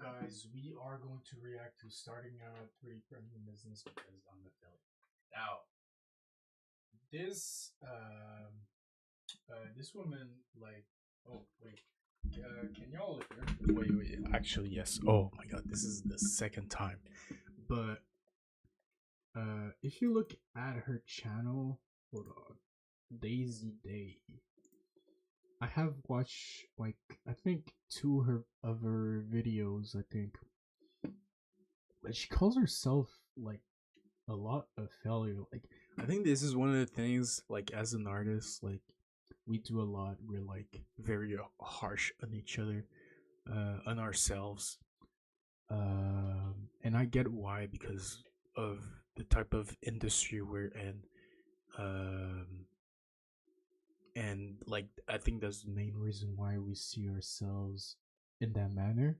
guys, we are going to react to starting a 3D printing business because I'm the affiliate. Now, this this woman, like, oh wait, can y'all hear? Wait, actually yes. Oh my god, this is the second time. But if you look at her channel, hold on, Daisy Day. I have watched like I think two of her videos. I think, but she calls herself like a lot of failure. Like I think this is one of the things. Like as an artist, like we do a lot. We're like very harsh on each other, on ourselves. And I get why because of the type of industry we're in. Um, and like I think that's the main reason why we see ourselves in that manner.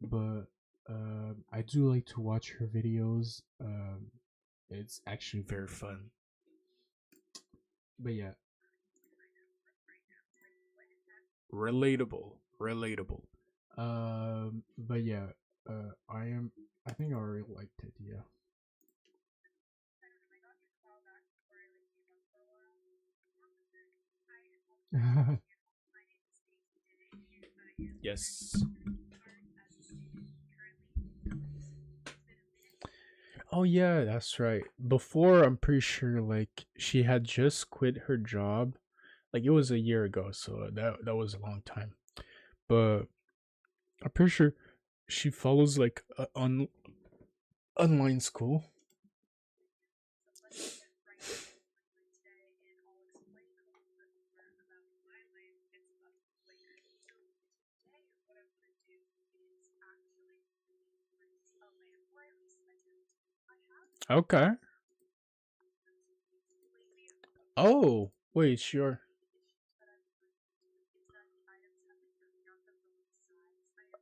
But I do like to watch her videos. It's actually very fun. But yeah, relatable. But yeah, I think I already liked it. Yeah. Yes. Oh yeah, that's right. Before, I'm pretty sure like she had just quit her job. Like it was a year ago, so that was a long time. But I'm pretty sure she follows like a online school. Okay. Oh, wait, sure.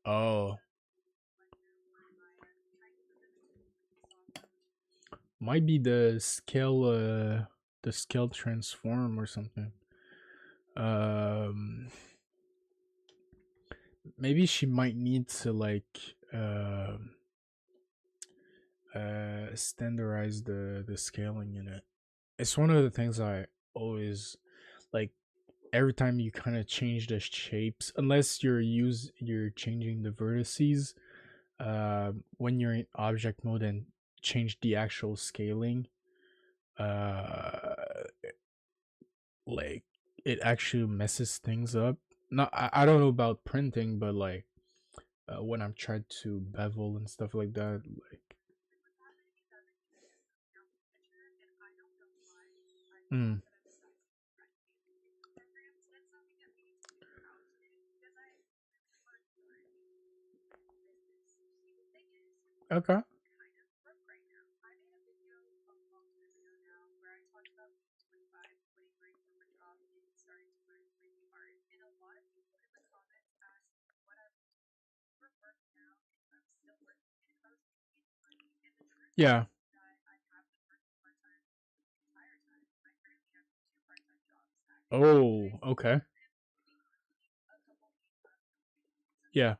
Oh, might be the scale transform or something. Um, maybe she might need to like standardize the scaling in it. It's one of the things I always like. Every time you kind of change the shapes, unless you're changing the vertices, when you're in object mode and change the actual scaling, uh like it actually messes things up. Not I don't know about printing, but like when I'm trying to bevel and stuff like that, like mm, okay. Yeah. Oh, okay. Yeah.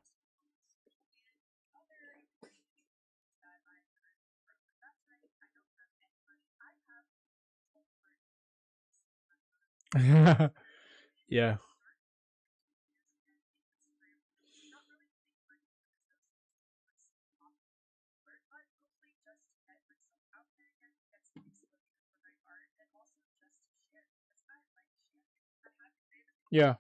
Yeah. Yeah.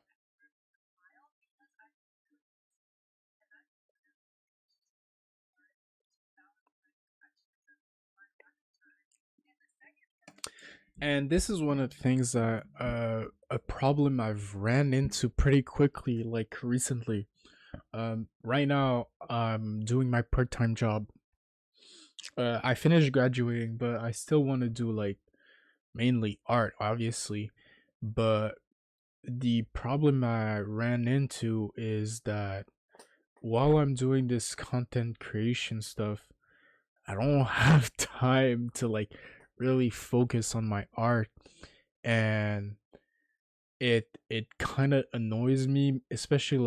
And this is one of the things that a problem I've ran into pretty quickly like recently. Right now I'm doing my part-time job. I finished graduating, but I still want to do like mainly art, obviously. But the problem I ran into is that while I'm doing this content creation stuff, I don't have time to like really focus on my art, and it kind of annoys me, especially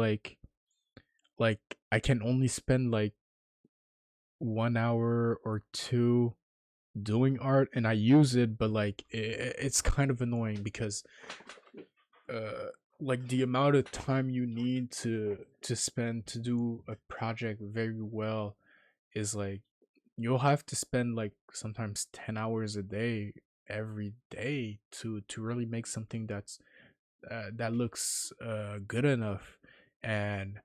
like I can only spend like 1 hour or two doing art, and I use it, but like it's kind of annoying because uh like the amount of time you need to spend to do a project very well is like you'll have to spend like sometimes 10 hours a day every day to really make something that looks good enough. And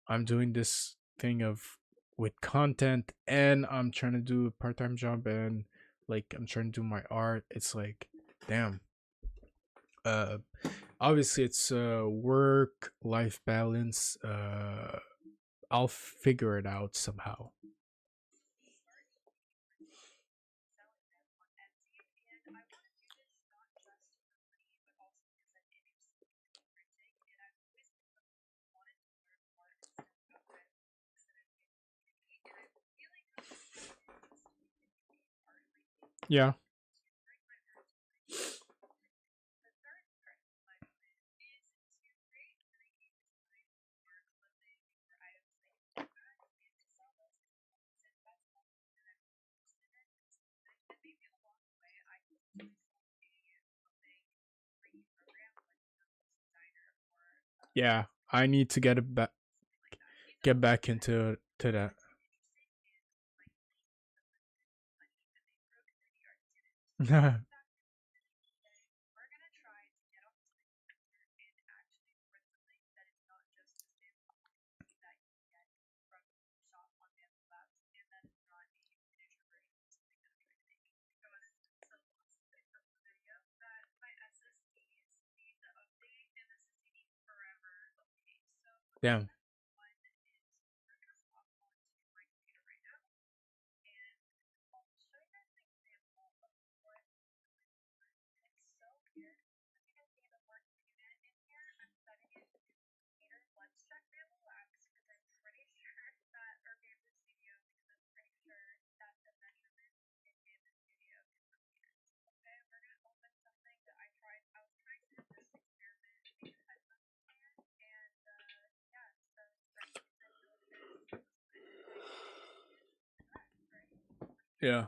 I'm doing this thing of with content, and I'm trying to do a part-time job, and like I'm trying to do my art. It's like damn. uh Obviously it's work life balance. I'll figure it out somehow. Yeah. Yeah, I need to get back into to that. Damn. Yeah.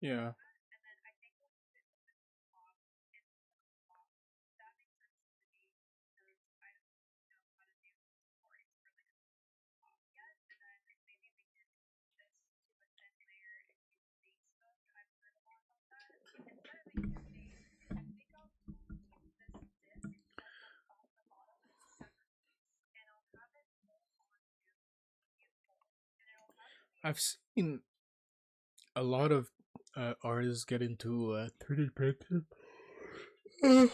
Yeah. I've seen a lot of artists get into 3D printing. I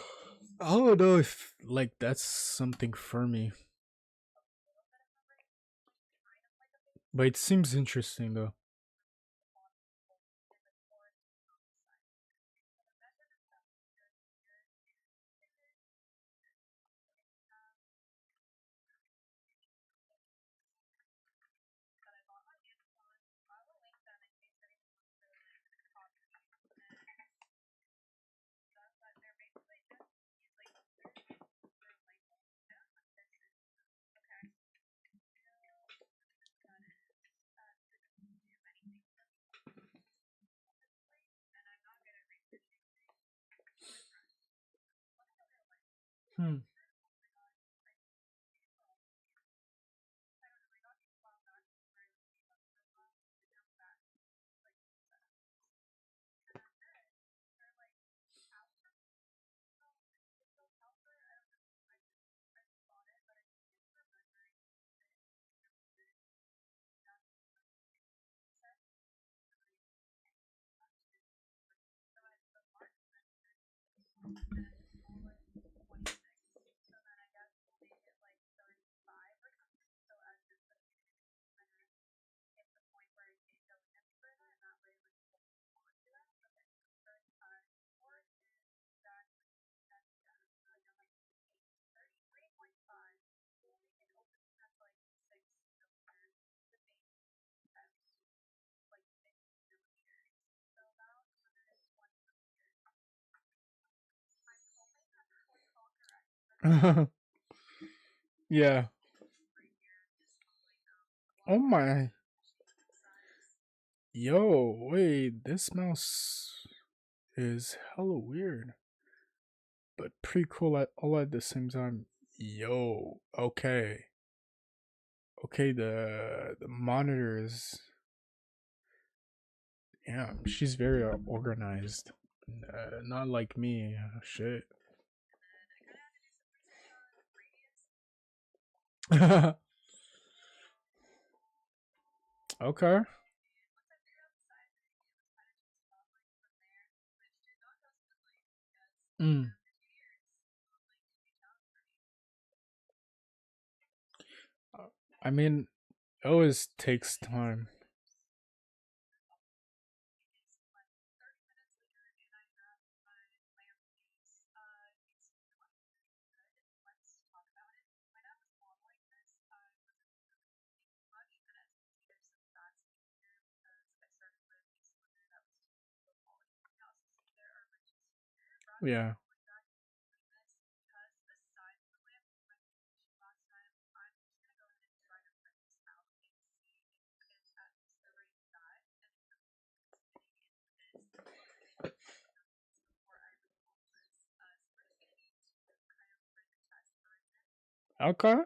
don't know if like that's something for me, but it seems interesting though. Hmm. Yeah. Oh my. Yo, wait, this mouse is hella weird, but pretty cool at all at the same time. Yo, okay. Okay, the monitor is, yeah, she's very organized. Not like me. Shit. Okay. Mm. I mean, it always takes time. Yeah. Okay.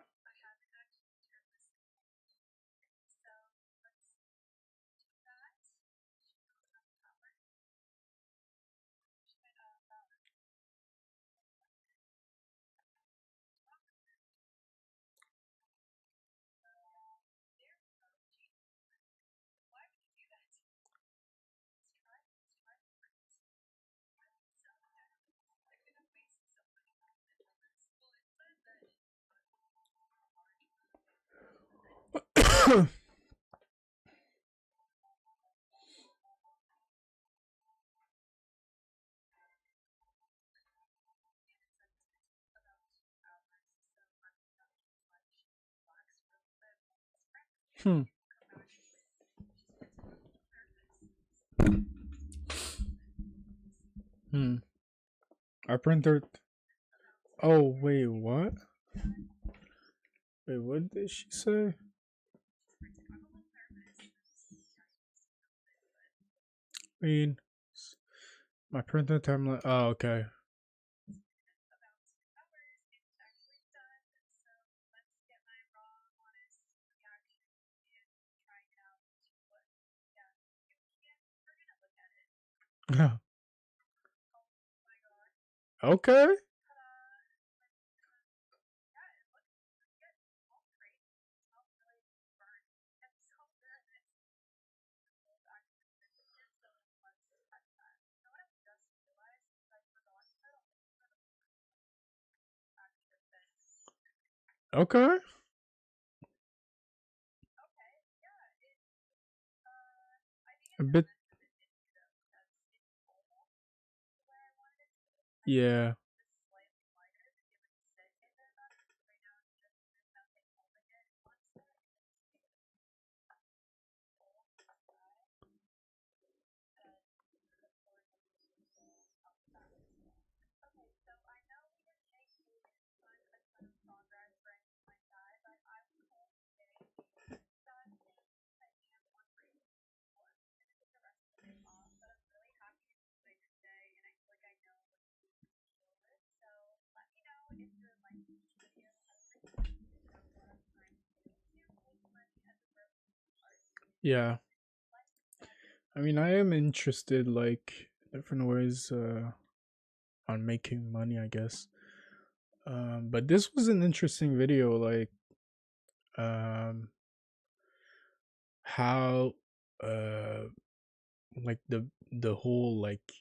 Hmm. Hmm. Our printer. Oh wait, what? Wait, what did she say? I mean, my printer timeline. Oh, okay. Okay. Okay. A bit. Yeah. Yeah, I mean, I am interested, like, different ways on making money, I guess. But this was an interesting video, like, um, how, uh, like the whole like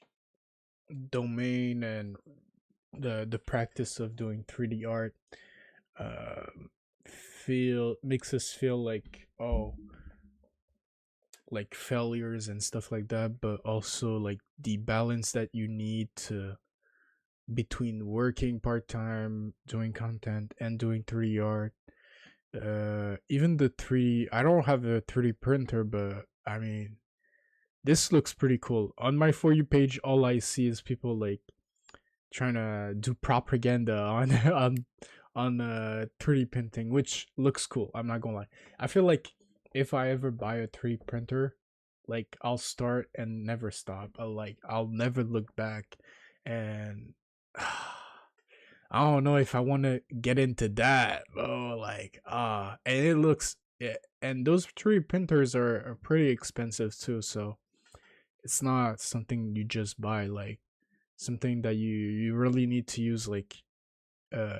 domain and the practice of doing 3D art, feel makes us feel like, oh, like failures and stuff like that, but also like the balance that you need to between working part-time doing content and doing 3D art. Even the 3, I don't have a 3D printer, but I mean, this looks pretty cool. On my For You page, all I see is people like trying to do propaganda on on 3D printing, which looks cool. I'm not gonna lie. I feel like if I ever buy a 3D printer, like I'll start and never stop. I'll never look back, and I don't know if I want to get into that. Oh, like and it looks. Yeah, and those 3D printers are pretty expensive too. So it's not something you just buy. Like something that you really need to use like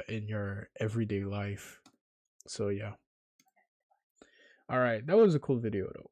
in your everyday life. So yeah. All right, that was a cool video though.